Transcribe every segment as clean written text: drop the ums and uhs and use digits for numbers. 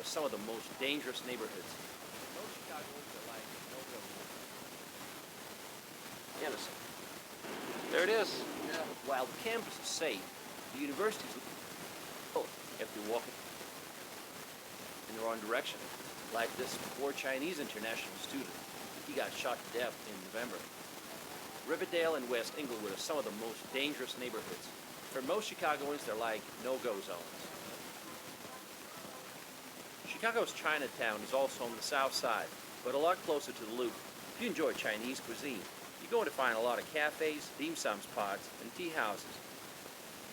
are some of the most dangerous neighborhoods. Most Chicagoans are like no-go. Innocent. There it is. Yeah. While the campus is safe, the university is if you're walking in the wrong direction. Like this poor Chinese international student. He got shot to death in November. Riverdale and West Englewood are some of the most dangerous neighborhoods. For most Chicagoans, they're like no-go zones. Chicago's Chinatown is also on the south side, but a lot closer to the Loop. If you enjoy Chinese cuisine, you're going to find a lot of cafes, dim sum spots, and tea houses.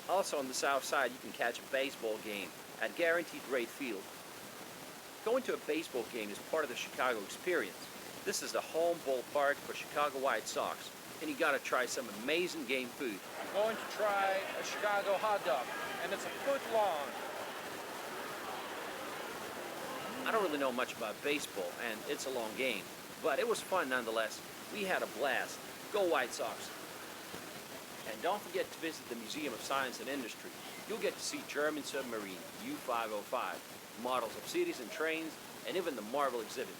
Also on the south side, you can catch a baseball game at Guaranteed Rate Field. Going to a baseball game is part of the Chicago experience. This is the home ballpark for Chicago White Sox, and you gotta try some amazing game food. I'm going to try a Chicago hot dog, and it's a foot long. I don't really know much about baseball, and it's a long game, but it was fun nonetheless. We had a blast. Go White Sox. And don't forget to visit the Museum of Science and Industry. You'll get to see German submarine U-505, models of cities and trains, and even the Marvel exhibit.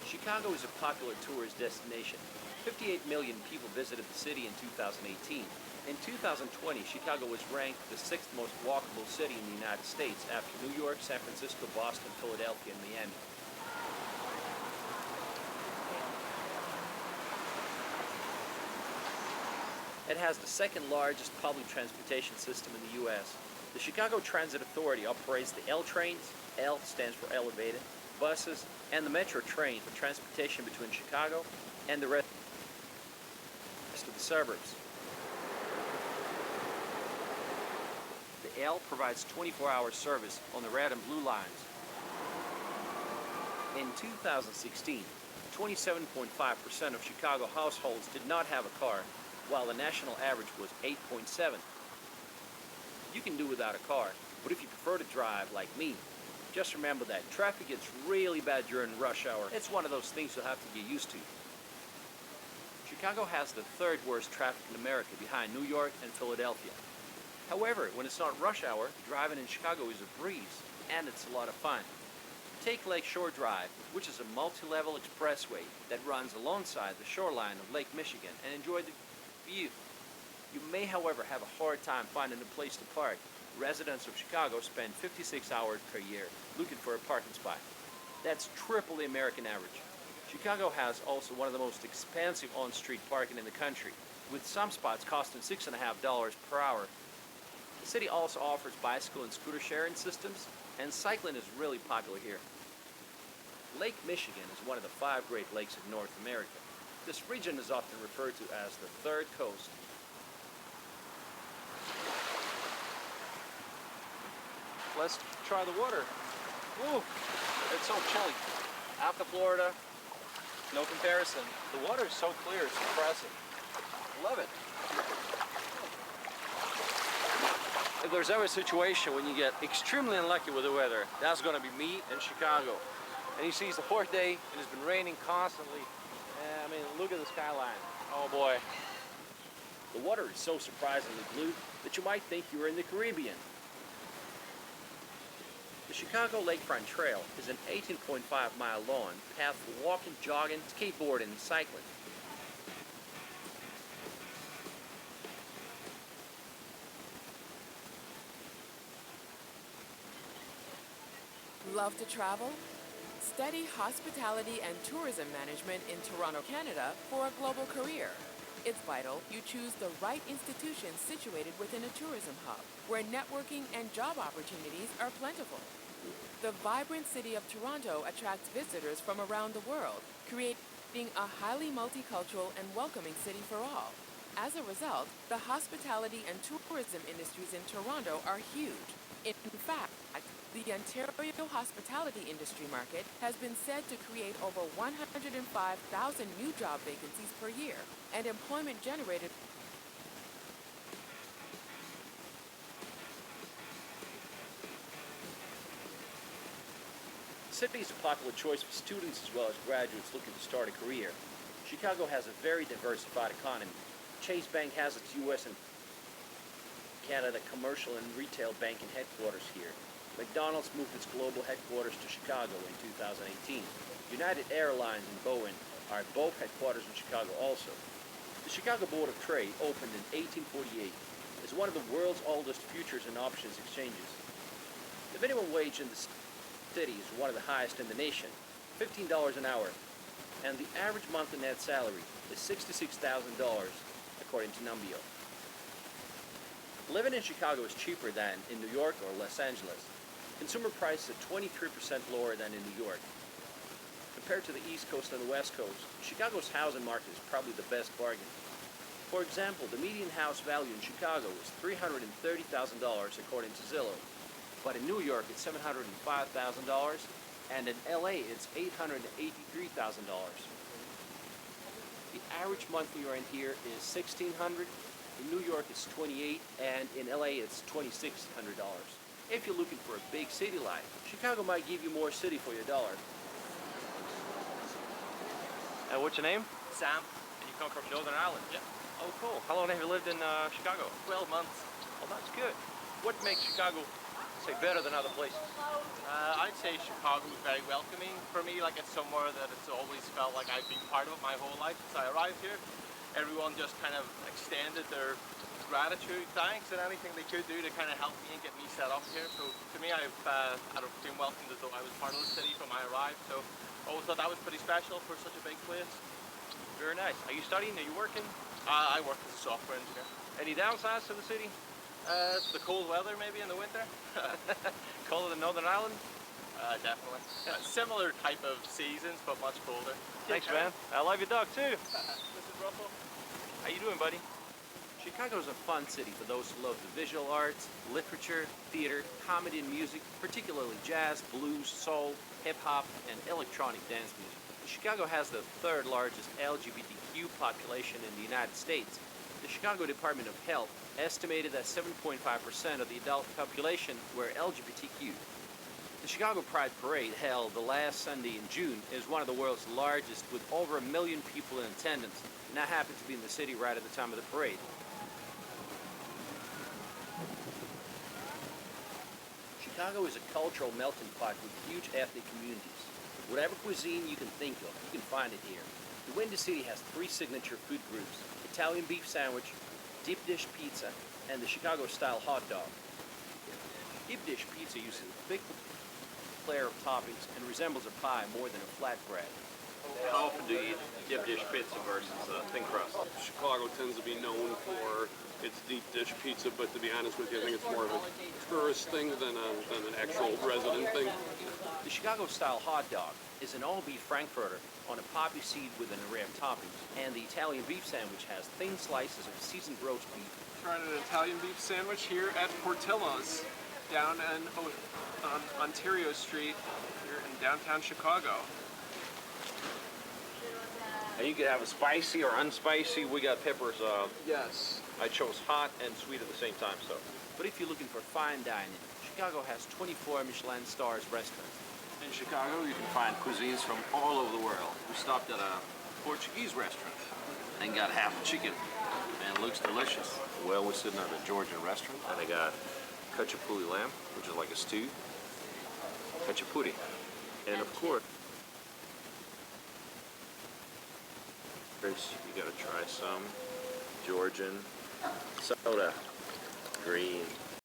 Chicago is a popular tourist destination. 58 million people visited the city in 2018. In 2020, Chicago was ranked the 6th most walkable city in the United States after New York, San Francisco, Boston, Philadelphia, and Miami. It has the second largest public transportation system in the U.S. The Chicago Transit Authority operates the L trains, L stands for elevated, buses, and the Metro train for transportation between Chicago and the rest of the suburbs. The L provides 24-hour service on the red and blue lines. In 2016, 27.5% of Chicago households did not have a car, while the national average was 8.7. You can do without a car, but if you prefer to drive like me, just remember that traffic gets really bad during rush hour. It's one of those things you'll have to get used to. Chicago has the third worst traffic in America behind New York and Philadelphia. However, when it's not rush hour, driving in Chicago is a breeze, and it's a lot of fun. Take Lake Shore Drive, which is a multi-level expressway that runs alongside the shoreline of Lake Michigan, and enjoy the view. You may, however, have a hard time finding a place to park. Residents of Chicago spend 56 hours per year looking for a parking spot. That's triple the American average. Chicago has also one of the most expensive on-street parking in the country, with some spots costing $6.50 per hour. The city also offers bicycle and scooter sharing systems, and cycling is really popular here. Lake Michigan is one of the 5 Great Lakes of North America. This region is often referred to as the Third Coast. Let's try the water. Ooh, it's so chilly. After Florida, no comparison. The water is so clear, it's impressive. Love it. If there's ever a situation when you get extremely unlucky with the weather, that's going to be me in Chicago. And you see it's the 4th day and it's been raining constantly. I mean, look at the skyline. Oh boy. The water is so surprisingly blue that you might think you were in the Caribbean. The Chicago Lakefront Trail is an 18.5-mile long path for walking, jogging, skateboarding, and cycling. Love to travel? Study hospitality and tourism management in Toronto, Canada for a global career. It's vital you choose the right institution situated within a tourism hub, where networking and job opportunities are plentiful. The vibrant city of Toronto attracts visitors from around the world, creating a highly multicultural and welcoming city for all. As a result, the hospitality and tourism industries in Toronto are huge. In fact, the Ontario hospitality industry market has been said to create over 105,000 new job vacancies per year, and employment generated The city is a popular choice for students as well as graduates looking to start a career. Chicago has a very diversified economy. Chase Bank has its U.S. and Canada commercial and retail banking headquarters here. McDonald's moved its global headquarters to Chicago in 2018. United Airlines and Boeing are both headquarters in Chicago also. The Chicago Board of Trade opened in 1848 as one of the world's oldest futures and options exchanges. The minimum wage in the city is one of the highest in the nation, $15 an hour, and the average monthly net salary is $66,000 according to Numbeo. Living in Chicago is cheaper than in New York or Los Angeles. Consumer prices are 23% lower than in New York. Compared to the East Coast and the West Coast, Chicago's housing market is probably the best bargain. For example, the median house value in Chicago is $330,000 according to Zillow, but in New York it's $705,000, and in LA it's $883,000. The average monthly rent here is $1,600. In New York it's $2,800, and in LA it's $2,600. If you're looking for a big city life, Chicago might give you more city for your dollar. What's your name? Sam, And you come from Northern Ireland? Yeah. Oh, cool. How long have you lived in Chicago? 12 months. Oh, that's good. What makes Chicago, say, better than other places? I'd say Chicago is very welcoming for me. Like, it's somewhere that it's always felt like I've been part of it my whole life since I arrived here. Everyone just kind of extended their gratitude, thanks, and anything they could do to kind of help me and get me set up here. So to me, I've been welcomed as though I was part of the city from I arrived. So I always thought that was pretty special for such a big place. Very nice. Are you studying? Are you working? I work as a software engineer. Any downsides to the city? The cold weather maybe in the winter. Colder than Northern Ireland? Definitely. Similar type of seasons, but much colder. Thanks, man. I love your dog, too. This is Russell. How you doing, buddy? Chicago is a fun city for those who love the visual arts, literature, theater, comedy and music, particularly jazz, blues, soul, hip-hop, and electronic dance music. Chicago has the third largest LGBTQ population in the United States. The Chicago Department of Health estimated that 7.5% of the adult population were LGBTQ. The Chicago Pride Parade, held the last Sunday in June, is one of the world's largest, with over 1 million people in attendance, and I happen to be in the city right at the time of the parade. Chicago is a cultural melting pot with huge ethnic communities. Whatever cuisine you can think of, you can find it here. The Windy City has 3 signature food groups: Italian beef sandwich, deep dish pizza, and the Chicago-style hot dog. Deep dish pizza uses a thick layer of toppings and resembles a pie more than a flatbread. How often do you eat dip dish pizza versus thin crust? Chicago tends to be known for its deep dish pizza, but to be honest with you, I think it's more of a tourist thing than an actual resident thing. The Chicago-style hot dog is an all-beef frankfurter on a poppy seed with an array of toppings, and the Italian beef sandwich has thin slices of seasoned roast beef. Trying an Italian beef sandwich here at Portillo's down on Ontario Street here in downtown Chicago. And you could have a spicy or unspicy. We got peppers. Yes. I chose hot and sweet at the same time, so. But if you're looking for fine dining, Chicago has 24 Michelin stars restaurants. In Chicago, you can find cuisines from all over the world. We stopped at a Portuguese restaurant and got half a chicken, and it looks delicious. Well, we're sitting at a Georgian restaurant, and they got khachapuri lamb, which is like a stew, khachapuri, and of course, you gotta try some Georgian soda, green.